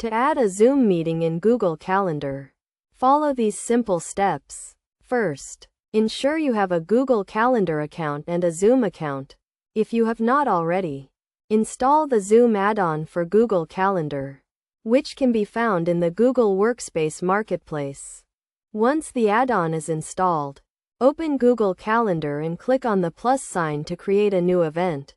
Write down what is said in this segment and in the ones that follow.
To add a Zoom meeting in Google Calendar, follow these simple steps. First, ensure you have a Google Calendar account and a Zoom account. If you have not already, install the Zoom add-on for Google Calendar, which can be found in the Google Workspace Marketplace. Once the add-on is installed, open Google Calendar and click on the plus sign to create a new event.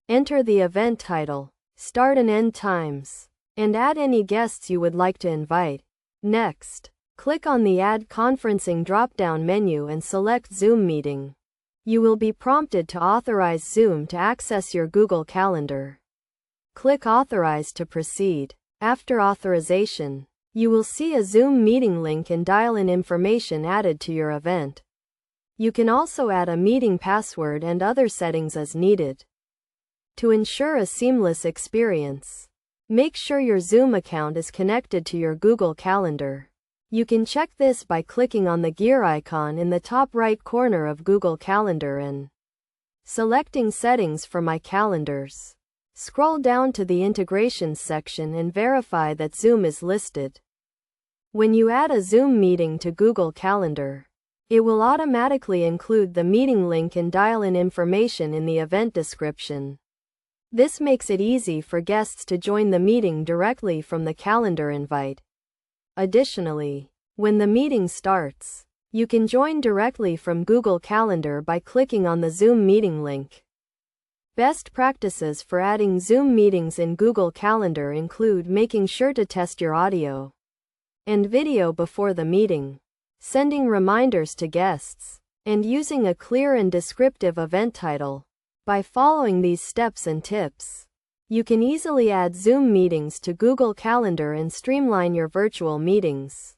Enter the event title, start and end times, and add any guests you would like to invite. Next, click on the Add Conferencing drop-down menu and select Zoom Meeting. You will be prompted to authorize Zoom to access your Google Calendar. Click Authorize to proceed. After authorization, you will see a Zoom meeting link and dial-in information added to your event. You can also add a meeting password and other settings as needed. To ensure a seamless experience, make sure your Zoom account is connected to your Google Calendar. You can check this by clicking on the gear icon in the top right corner of Google Calendar and selecting Settings for My Calendars. Scroll down to the Integrations section and verify that Zoom is listed. When you add a Zoom meeting to Google Calendar, it will automatically include the meeting link and dial-in information in the event description. This makes it easy for guests to join the meeting directly from the calendar invite. Additionally, when the meeting starts, you can join directly from Google Calendar by clicking on the Zoom meeting link. Best practices for adding Zoom meetings in Google Calendar include making sure to test your audio and video before the meeting, sending reminders to guests, and using a clear and descriptive event title. By following these steps and tips, you can easily add Zoom meetings to Google Calendar and streamline your virtual meetings.